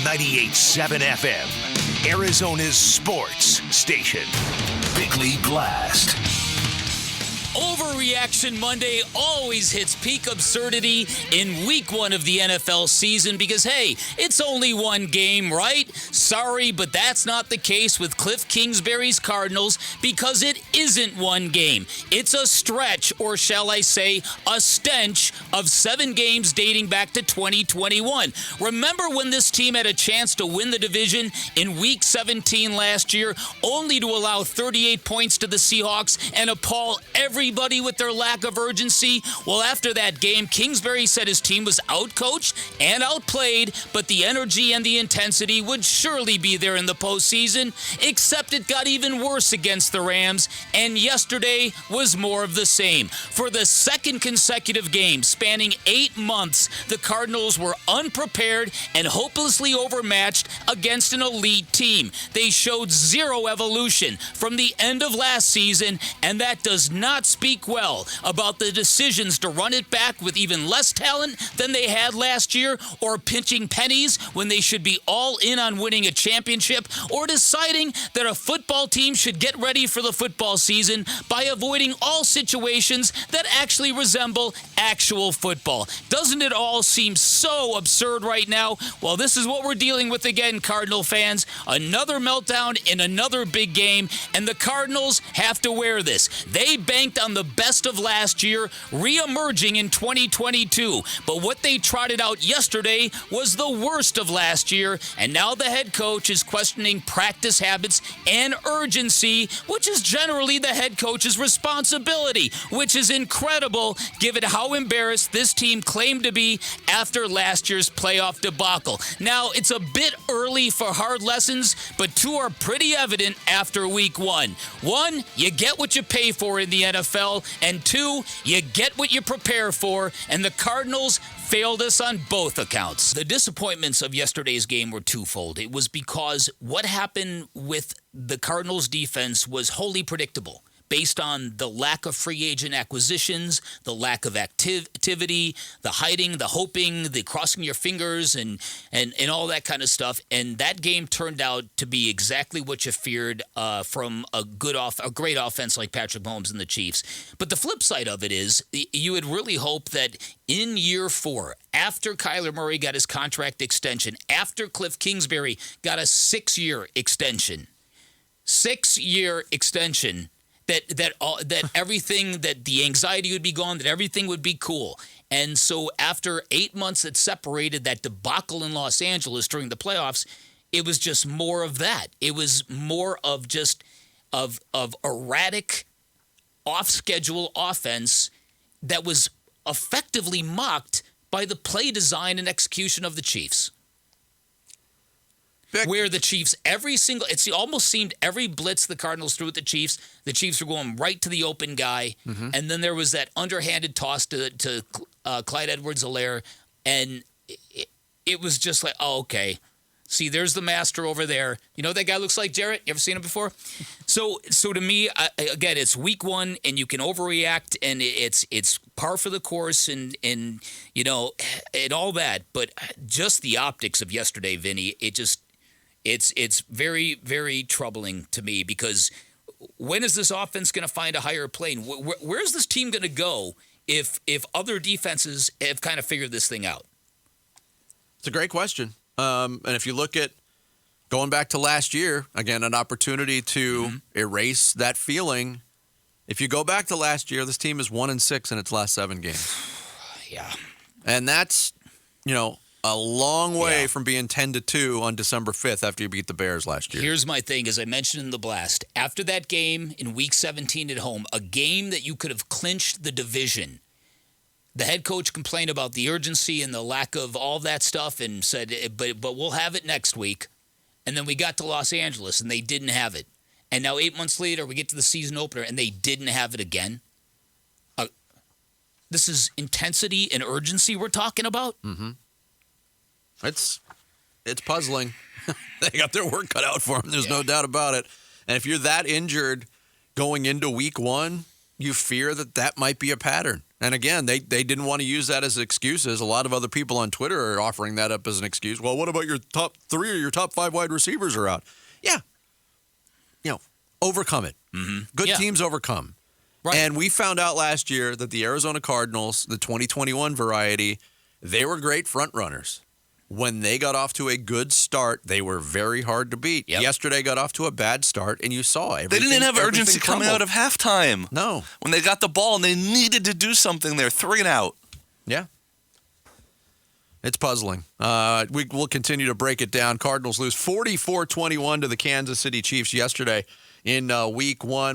98.7 FM, Arizona's sports station. Bickley Blast. Overreaction Monday always hits peak absurdity in week one of the NFL season because, hey, it's only one game, right? Sorry, but that's not the case with Cliff Kingsbury's Cardinals because it isn't one game. It's a stretch, or shall I say, a stench of 7 games dating back to 2021. Remember when this team had a chance to win the division in Week 17 last year, only to allow 38 points to the Seahawks and appall everybody with their lack of urgency? Well, after that game, Kingsbury said his team was outcoached and outplayed, but the energy and the intensity would surely be there in the postseason, except it got even worse against the Rams, and yesterday was more of the same. For the second consecutive game spanning 8 months, the Cardinals were unprepared and hopelessly overmatched against an elite team. They showed zero evolution from the end of last season, and that does not speak well about the decisions to run it back with even less talent than they had last year, or pinching pennies when they should be all in on winning a championship, or deciding that a football team should get ready for the football season by avoiding all situations that actually resemble actual football. Doesn't it all seem so absurd right now? Well, this is what we're dealing with again, Cardinal fans. Another meltdown in another big game, and the Cardinals have to wear this. They banked on the best of last year, re-emerging in 2022. But what they trotted out yesterday was the worst of last year, and now the head coach is questioning practice habits and urgency, which is generally the head coach's responsibility, which is incredible given how embarrassed this team claimed to be after last year's playoff debacle. Now, it's a bit early for hard lessons, but 2 are pretty evident after week 1. 1, you get what you pay for in the NFL, and 2, you get what you prepare for, and the Cardinals failed us on both accounts. The disappointments of yesterday's game were twofold. It was because what happened with the Cardinals' defense was wholly predictable, based on the lack of free agent acquisitions, the lack of activity, the hiding, the hoping, the crossing your fingers, and all that kind of stuff. And that game turned out to be exactly what you feared from a great offense like Patrick Mahomes and the Chiefs. But the flip side of it is you would really hope that in year 4, after Kyler Murray got his contract extension, after Cliff Kingsbury got a 6-year extension, that everything, that the anxiety would be gone, that everything would be cool. And so after 8 months that separated that debacle in Los Angeles during the playoffs, it was just more of that. It was more of just of erratic, off-schedule offense that was effectively mocked by the play design and execution of the Chiefs. Where the Chiefs, it almost seemed every blitz the Cardinals threw at the Chiefs were going right to the open guy. Mm-hmm. And then there was that underhanded toss to Clyde Edwards-Helaire. And it was just like, oh, okay. See, there's the master over there. You know what that guy looks like, Jarrett? You ever seen him before? So to me, again, it's week 1, and you can overreact, and it's par for the course, and you know, and all that. But just the optics of yesterday, Vinny, it's very, very troubling to me, because when is this offense going to find a higher plane? Where's this team going to go if other defenses have kind of figured this thing out? It's a great question. And if you look at going back to last year, again, an opportunity to erase that feeling. If you go back to last year, this team is 1-6 in its last 7 games. Yeah. And that's, a long way from being 10-2 on December 5th after you beat the Bears last year. Here's my thing, as I mentioned in the blast. After that game in Week 17 at home, a game that you could have clinched the division, the head coach complained about the urgency and the lack of all that stuff and said, but we'll have it next week. And then we got to Los Angeles, and they didn't have it. And now 8 months later, we get to the season opener, and they didn't have it again. This is intensity and urgency we're talking about? Mm-hmm. It's puzzling. They got their work cut out for them. There's no doubt about it. And if you're that injured going into week 1, you fear that might be a pattern. And again, they didn't want to use that as excuses. A lot of other people on Twitter are offering that up as an excuse. Well, what about your top 3 or your top 5 wide receivers are out? Yeah. Overcome it. Mm-hmm. Good teams overcome. Right. And we found out last year that the Arizona Cardinals, the 2021 variety, they were great front runners. When they got off to a good start, they were very hard to beat. Yep. Yesterday got off to a bad start, and you saw everything. They didn't have urgency coming out of halftime. No. When they got the ball and they needed to do something there, 3 and out. Yeah. It's puzzling. We'll continue to break it down. Cardinals lose 44-21 to the Kansas City Chiefs yesterday in Week 1.